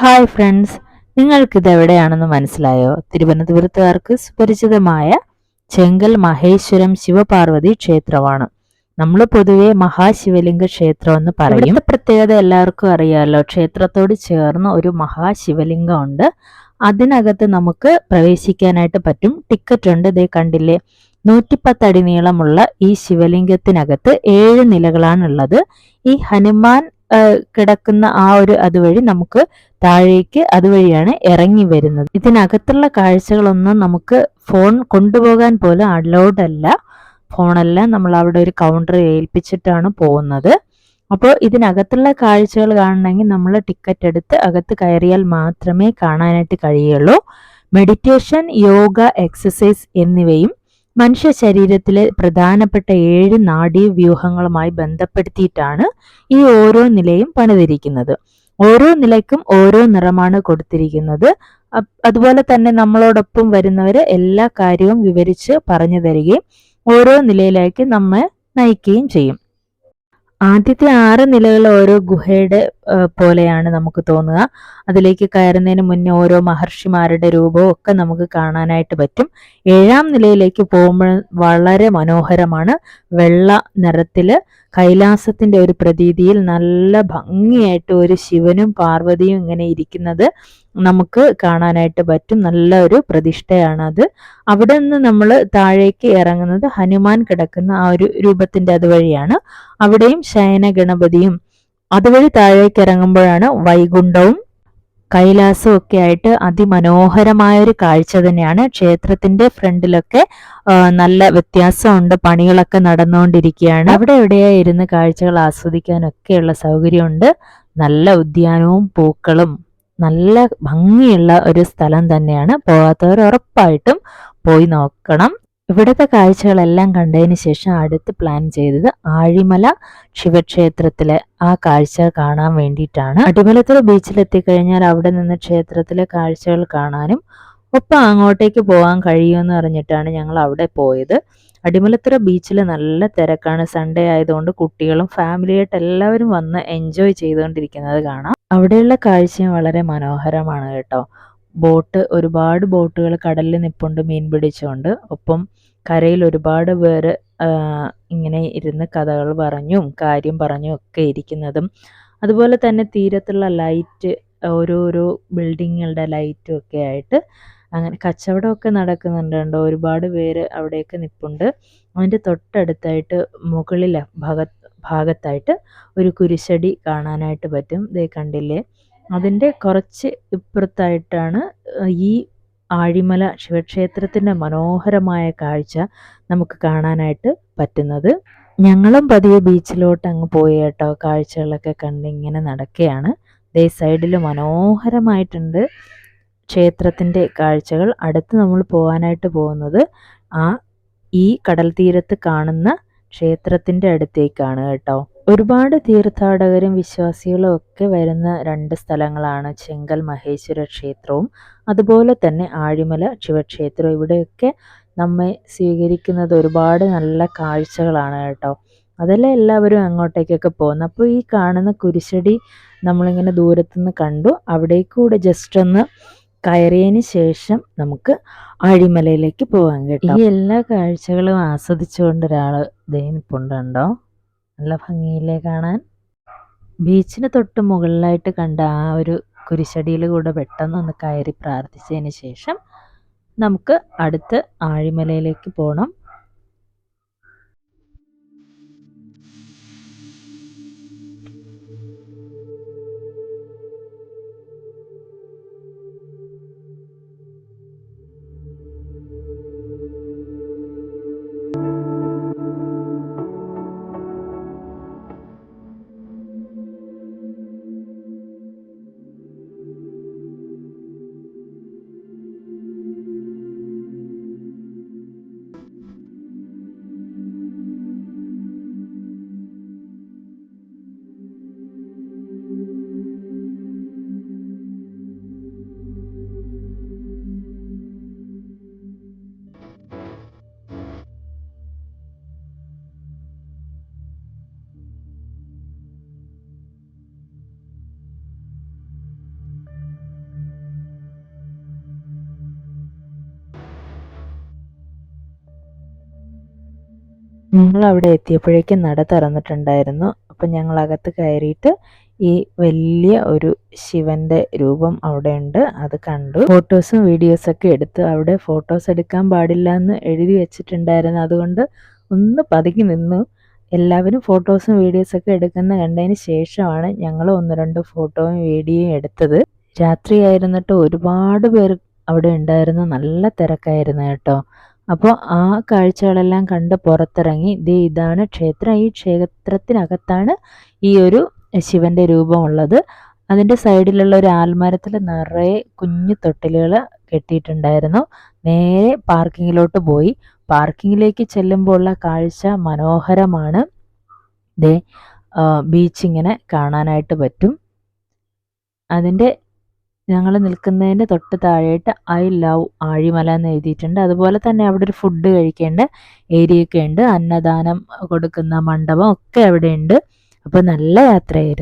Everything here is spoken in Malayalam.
ഹായ് ഫ്രണ്ട്സ്, നിങ്ങൾക്കിത് എവിടെയാണെന്ന് മനസ്സിലായോ? തിരുവനന്തപുരത്തുകാർക്ക് സുപരിചിതമായ ചെങ്കൽ മഹേശ്വരം ശിവപാർവതി ക്ഷേത്രമാണ്. നമ്മൾ പൊതുവെ മഹാശിവലിംഗ ക്ഷേത്രം എന്ന് പറയും. ഇവിടുത്തെ പ്രത്യേകത എല്ലാവർക്കും അറിയാമല്ലോ. ക്ഷേത്രത്തോട് ചേർന്ന് ഒരു മഹാശിവലിംഗം ഉണ്ട്. അതിനകത്ത് നമുക്ക് പ്രവേശിക്കാനായിട്ട് പറ്റും. ടിക്കറ്റ് ഉണ്ട്. ഇതേ കണ്ടില്ലേ, 110 അടി നീളമുള്ള ഈ ശിവലിംഗത്തിനകത്ത് 7 നിലകളാണുള്ളത്. ഈ ഹനുമാൻ കിടക്കുന്ന ആ ഒരു അതുവഴി നമുക്ക് താഴേക്ക് അതുവഴിയാണ് ഇറങ്ങി വരുന്നത്. ഇതിനകത്തുള്ള കാഴ്ചകളൊന്നും നമുക്ക് ഫോൺ കൊണ്ടുപോകാൻ പോലും അലൗഡ് അല്ല. ഫോണെല്ലാം നമ്മൾ അവിടെ ഒരു കൗണ്ടർ ഏൽപ്പിച്ചിട്ടാണ് പോകുന്നത്. അപ്പോൾ ഇതിനകത്തുള്ള കാഴ്ചകൾ കാണണമെങ്കിൽ നമ്മൾ ടിക്കറ്റ് എടുത്ത് അകത്ത് കയറിയാൽ മാത്രമേ കാണാനായിട്ട് കഴിയുള്ളൂ. മെഡിറ്റേഷൻ, യോഗ, എക്സസൈസ് എന്നിവയും മനുഷ്യ ശരീരത്തിലെ പ്രധാനപ്പെട്ട 7 നാഡീവ്യൂഹങ്ങളുമായി ബന്ധപ്പെടുത്തിയിട്ടാണ് ഈ ഓരോ നിലയും പണിതിരിക്കുന്നത്. ഓരോ നിലയ്ക്കും ഓരോ നിറമാണ് കൊടുത്തിരിക്കുന്നത്. അതുപോലെ തന്നെ നമ്മളോടൊപ്പം വരുന്നവരെ എല്ലാ കാര്യവും വിവരിച്ച് പറഞ്ഞു തരികയും ഓരോ നിലയിലേക്ക് നമ്മെ നയിക്കുകയും ചെയ്യും. ആദ്യത്തെ 6 നിലകൾ ഓരോ ഗുഹയുടെ പോലെയാണ് നമുക്ക് തോന്നുക. അതിലേക്ക് കയറുന്നതിന് മുന്നേ ഓരോ മഹർഷിമാരുടെ രൂപവും ഒക്കെ നമുക്ക് കാണാനായിട്ട് പറ്റും. 7ാം നിലയിലേക്ക് പോകുമ്പോൾ വളരെ മനോഹരമാണ്. വെള്ള നിറത്തില് കൈലാസത്തിന്റെ ഒരു പ്രതീതിയിൽ നല്ല ഭംഗിയായിട്ട് ഒരു ശിവനും പാർവതിയും ഇങ്ങനെ ഇരിക്കുന്നത് നമുക്ക് കാണാനായിട്ട് പറ്റും. നല്ല ഒരു പ്രതിഷ്ഠയാണത്. അവിടെ നിന്ന് നമ്മൾ താഴേക്ക് ഇറങ്ങുന്നത് ഹനുമാൻ കിടക്കുന്ന ആ ഒരു രൂപത്തിന്റെ അതുവഴിയാണ്. അവിടെയും ശയന ഗണപതിയും, അതുവഴി താഴേക്ക് ഇറങ്ങുമ്പോഴാണ് വൈകുണ്ഠവും കൈലാസവും ഒക്കെ ആയിട്ട് അതിമനോഹരമായ ഒരു കാഴ്ച തന്നെയാണ്. ക്ഷേത്രത്തിന്റെ ഫ്രണ്ടിലൊക്കെ നല്ല വ്യത്യാസമുണ്ട്. പണികളൊക്കെ നടന്നുകൊണ്ടിരിക്കുകയാണ്. അവിടെ എവിടെയാ ഇരുന്ന് കാഴ്ചകൾ ആസ്വദിക്കാനൊക്കെയുള്ള സൗകര്യമുണ്ട്. നല്ല ഉദ്യാനവും പൂക്കളും നല്ല ഭംഗിയുള്ള ഒരു സ്ഥലം തന്നെയാണ്. പോകാത്തവർ ഉറപ്പായിട്ടും പോയി നോക്കണം. ഇവിടുത്തെ കാഴ്ചകളെല്ലാം കണ്ടതിന് ശേഷം അടുത്ത് പ്ലാൻ ചെയ്തത് ആഴിമല ശിവക്ഷേത്രത്തിലെ ആ കാഴ്ച കാണാൻ വേണ്ടിയിട്ടാണ്. അടിമലത്തുറ ബീച്ചിലെത്തിക്കഴിഞ്ഞാൽ അവിടെ നിന്ന് ക്ഷേത്രത്തിലെ കാഴ്ചകൾ കാണാനും ഒപ്പം അങ്ങോട്ടേക്ക് പോകാൻ കഴിയുമെന്ന് പറഞ്ഞിട്ടാണ് ഞങ്ങൾ അവിടെ പോയത്. അടിമലത്തുറ ബീച്ചിൽ നല്ല തിരക്കാണ്. സൺഡേ ആയതുകൊണ്ട് കുട്ടികളും ഫാമിലിയായിട്ട് എല്ലാവരും വന്ന് എൻജോയ് ചെയ്തുകൊണ്ടിരിക്കുന്നത് കാണാം. അവിടെയുള്ള കാഴ്ചയും വളരെ മനോഹരമാണ് കേട്ടോ. ഒരുപാട് ബോട്ടുകൾ കടലിൽ നിപ്പുണ്ട് മീൻ പിടിച്ചുകൊണ്ട്. ഒപ്പം കരയിൽ ഒരുപാട് പേര് ഇങ്ങനെ ഇരുന്ന് കഥകൾ പറഞ്ഞും കാര്യം പറഞ്ഞും ഒക്കെ ഇരിക്കുന്നതും, അതുപോലെ തന്നെ തീരത്തുള്ള ലൈറ്റ്, ഓരോരോ ബിൽഡിങ്ങുകളുടെ ലൈറ്റും ഒക്കെ ആയിട്ട് അങ്ങനെ കച്ചവടമൊക്കെ നടക്കുന്നുണ്ട്. ഒരുപാട് പേര് അവിടെയൊക്കെ നിപ്പുണ്ട്. അതിൻ്റെ തൊട്ടടുത്തായിട്ട് മുകളിലെ ഭാഗത്തായിട്ട് ഒരു കുരിശടി കാണാനായിട്ട് പറ്റും. ദേ കണ്ടില്ലേ, അതിൻ്റെ കുറച്ച് ഇപ്പുറത്തായിട്ടാണ് ഈ ആഴിമല ശിവക്ഷേത്രത്തിൻ്റെ മനോഹരമായ കാഴ്ച നമുക്ക് കാണാനായിട്ട് പറ്റുന്നത്. ഞങ്ങളും പതിയെ ബീച്ചിലോട്ട് അങ്ങ് പോയി കേട്ടോ. കാഴ്ചകളൊക്കെ കണ്ട് ഇങ്ങനെ നടക്കുകയാണ്. ദേ സൈഡിൽ മനോഹരമായിട്ടുണ്ട് ക്ഷേത്രത്തിൻ്റെ കാഴ്ചകൾ. അടുത്ത് നമ്മൾ പോകാനായിട്ട് പോകുന്നത് ഈ കടൽ തീരത്ത് കാണുന്ന ക്ഷേത്രത്തിൻ്റെ അടുത്തേക്കാണ് കേട്ടോ. ഒരുപാട് തീർത്ഥാടകരും വിശ്വാസികളും ഒക്കെ വരുന്ന 2 സ്ഥലങ്ങളാണ് ചെങ്കൽ മഹേശ്വര ക്ഷേത്രവും അതുപോലെ തന്നെ ആഴിമല ശിവക്ഷേത്രവും. ഇവിടെയൊക്കെ നമ്മെ സ്വീകരിക്കുന്നത് ഒരുപാട് നല്ല കാഴ്ചകളാണ് കേട്ടോ. അതല്ലേ എല്ലാവരും അങ്ങോട്ടേക്കൊക്കെ പോകുന്നത്. അപ്പോൾ ഈ കാണുന്ന കുരിശടി നമ്മളിങ്ങനെ ദൂരത്തുനിന്ന് കണ്ടു. അവിടേക്കൂടെ ജസ്റ്റ് ഒന്ന് കയറിയതിന് ശേഷം നമുക്ക് ആഴിമലയിലേക്ക് പോകാൻ കേട്ടോ. ഈ എല്ലാ കാഴ്ചകളും ആസ്വദിച്ചുകൊണ്ട് ഒരാൾ നിൽപ്പുണ്ടോ. നല്ല ഭംഗിയില്ലേ കാണാൻ. ബീച്ചിന് തൊട്ട് മുകളിലായിട്ട് കണ്ട ആ ഒരു കുരിശടിയിൽ കൂടെ പെട്ടെന്ന് ഒന്ന് കയറി പ്രാർത്ഥിച്ചതിന് ശേഷം നമുക്ക് അടുത്ത് ആഴിമലയിലേക്ക് പോകണം. ഞങ്ങൾ അവിടെ എത്തിയപ്പോഴേക്കും നട തുറന്നിട്ടുണ്ടായിരുന്നു. അപ്പം ഞങ്ങൾ അകത്ത് കയറിയിട്ട് ഈ വലിയ ഒരു ശിവന്റെ രൂപം അവിടെ ഉണ്ട്, അത് കണ്ടു. ഫോട്ടോസും വീഡിയോസൊക്കെ എടുത്തു. അവിടെ ഫോട്ടോസ് എടുക്കാൻ പാടില്ല എന്ന് എഴുതി വെച്ചിട്ടുണ്ടായിരുന്നു, അതുകൊണ്ട് ഒന്ന് പതുങ്ങി നിന്നു. എല്ലാവരും ഫോട്ടോസും വീഡിയോസൊക്കെ എടുക്കുന്ന കണ്ടതിന് ശേഷമാണ് ഞങ്ങൾ 1-2 ഫോട്ടോയും വീഡിയോയും എടുത്തത്. രാത്രിയായിരുന്നിട്ട് ഒരുപാട് പേർ അവിടെ ഉണ്ടായിരുന്നു, നല്ല തിരക്കായിരുന്നു കേട്ടോ. അപ്പോൾ ആ കാഴ്ചകളെല്ലാം കണ്ട് പുറത്തിറങ്ങി. ഇതാണ് ക്ഷേത്രം. ഈ ക്ഷേത്രത്തിനകത്താണ് ഈ ഒരു ശിവന്റെ രൂപമുള്ളത്. അതിൻ്റെ സൈഡിലുള്ള ഒരു ആൽമരത്തിൽ നിറയെ കുഞ്ഞു തൊട്ടിലുകൾ കെട്ടിയിട്ടുണ്ടായിരുന്നു. നേരെ പാർക്കിങ്ങിലോട്ട് പോയി. പാർക്കിങ്ങിലേക്ക് ചെല്ലുമ്പോൾ ഉള്ള കാഴ്ച മനോഹരമാണ്. ബീച്ച് ഇങ്ങനെ കാണാനായിട്ട് പറ്റും. അതിൻ്റെ ഞങ്ങൾ നിൽക്കുന്നതിൻ്റെ തൊട്ട് താഴെയായിട്ട് ഐ ലവ് ആഴിമല എന്ന് എഴുതിയിട്ടുണ്ട്. അതുപോലെ തന്നെ അവിടെ ഒരു ഫുഡ് കഴിക്കേണ്ട ഏരിയയൊക്കെ ഉണ്ട്. അന്നദാനം കൊടുക്കുന്ന മണ്ഡപം ഒക്കെ അവിടെ ഉണ്ട്. അപ്പോൾ നല്ല യാത്രയായിരുന്നു.